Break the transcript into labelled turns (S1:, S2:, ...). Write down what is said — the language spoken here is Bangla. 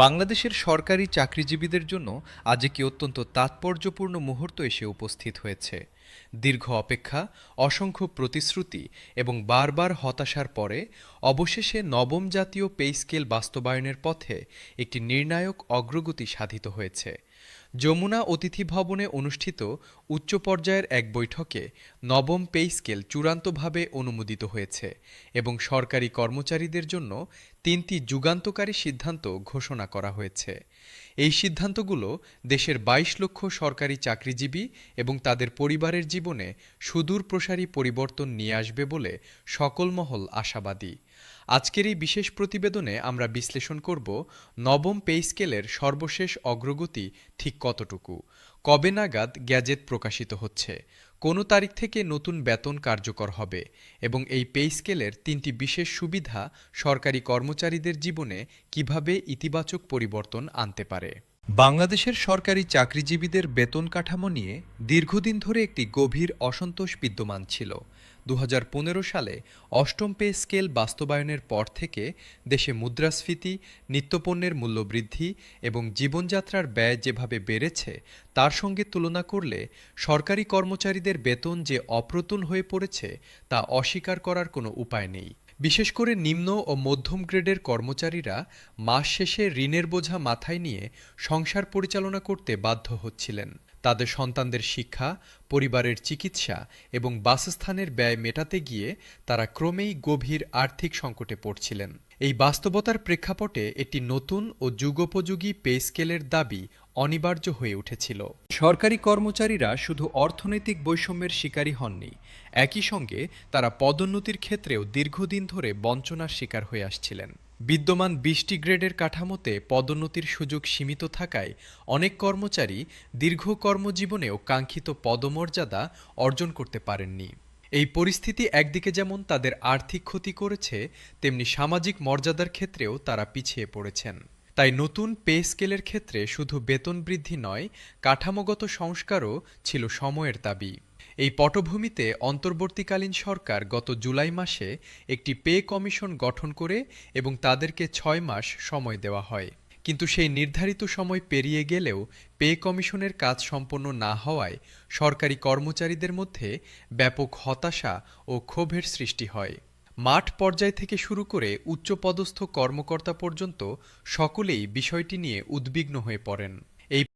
S1: বাংলাদেশের সরকারি চাকরিজীবীদের জন্য আজ একটি অত্যন্ত তাৎপর্যপূর্ণ মুহূর্ত এসে উপস্থিত হয়েছে। দীর্ঘ অপেক্ষা, অসংখ্য প্রতিশ্রুতি এবং বারবার হতাশার পরে অবশেষে নবম জাতীয় পে স্কেল বাস্তবায়নের পথে একটি নির্ণায়ক অগ্রগতি সাধিত হয়েছে। যমুনা অতিথি ভবনে অনুষ্ঠিত উচ্চ পর্যায়ের এক বৈঠকে নবম পে স্কেল চূড়ান্তভাবে অনুমোদিত হয়েছে এবং সরকারি কর্মচারীদের জন্য তিনটি যুগান্তকারী সিদ্ধান্ত ঘোষণা করা হয়েছে। এই সিদ্ধান্তগুলো দেশের ২২ লক্ষ সরকারি চাকরিজীবী এবং তাদের পরিবারের জীবনে সুদূরপ্রসারী পরিবর্তন নিয়ে আসবে বলে সকল মহল আশাবাদী। আজকের এই বিশেষ প্রতিবেদনে আমরা বিশ্লেষণ করব নবম পে স্কেলের সর্বশেষ অগ্রগতি ঠিক কতটুকু, কবে নাগাদ গ্যাজেট প্রকাশিত হচ্ছে, কোন তারিখ থেকে নতুন বেতন কার্যকর হবে এবং এই পে স্কেলের তিনটি বিশেষ সুবিধা সরকারি কর্মচারীদের জীবনে কিভাবে ইতিবাচক পরিবর্তন আনতে পারে। বাংলাদেশের সরকারি চাকরিজীবীদের বেতন কাঠামো নিয়ে দীর্ঘদিন ধরে একটি গভীর অসন্তোষ বিদ্যমান ছিল। ২০১৫ সালে অষ্টম পে স্কেল বাস্তবায়নের পর থেকে দেশে মুদ্রাস্ফীতি, নিত্যপণ্যের মূল্যবৃদ্ধি এবং জীবনযাত্রার ব্যয় যেভাবে বেড়েছে তার সঙ্গে তুলনা করলে সরকারি কর্মচারীদের বেতন যে অপ্রতুল হয়ে পড়েছে তা অস্বীকার করার কোনো উপায় নেই। বিশেষ করে নিম্ন ও মধ্যম গ্রেডের কর্মচারীরা মাস শেষে ঋণের বোঝা মাথায় নিয়ে সংসার পরিচালনা করতে বাধ্য হচ্ছিলেন। তাদের সন্তানদের শিক্ষা, পরিবারের চিকিৎসা এবং বাসস্থানের ব্যয় মেটাতে গিয়ে তারা ক্রমেই গভীর আর্থিক সংকটে পড়ছিলেন। এই বাস্তবতার প্রেক্ষাপটে একটি নতুন ও যুগোপযোগী পে স্কেলের দাবি অনিবার্য হয়ে উঠেছিল। সরকারি কর্মচারীরা শুধু অর্থনৈতিক বৈষম্যের শিকারী হননি, একই সঙ্গে তারা পদোন্নতির ক্ষেত্রেও দীর্ঘদিন ধরে বঞ্চনার শিকার হয়ে আসছিলেন। বিদ্যমান ২০টি গ্রেডের কাঠামোতে পদোন্নতির সুযোগ সীমিত থাকায় অনেক কর্মচারী দীর্ঘ কর্মজীবনেও কাঙ্ক্ষিত পদমর্যাদা অর্জন করতে পারেননি। এই পরিস্থিতি একদিকে যেমন তাদের আর্থিক ক্ষতি করেছে, তেমনি সামাজিক মর্যাদার ক্ষেত্রেও তারা পিছিয়ে পড়েছেন। তাই নতুন পে স্কেলের ক্ষেত্রে শুধু বেতন বৃদ্ধি নয়, কাঠামোগত সংস্কারও ছিল সময়ের দাবি। এই পটভূমিতে অন্তর্বর্তীকালীন সরকার গত জুলাই মাসে একটি পে কমিশন গঠন করে এবং তাদেরকে ৬ মাস সময় দেওয়া হয়। কিন্তু সেই নির্ধারিত সময় পেরিয়ে গেলেও পে কমিশনের কাজ সম্পন্ন না হওয়ায় সরকারি কর্মচারীদের মধ্যে ব্যাপক হতাশা ও ক্ষোভের সৃষ্টি হয়। মাঠ পর্যায় থেকে শুরু করে উচ্চপদস্থ কর্মকর্তা পর্যন্ত সকলেই বিষয়টি নিয়ে উদ্বিগ্ন হয়ে পড়েন। এই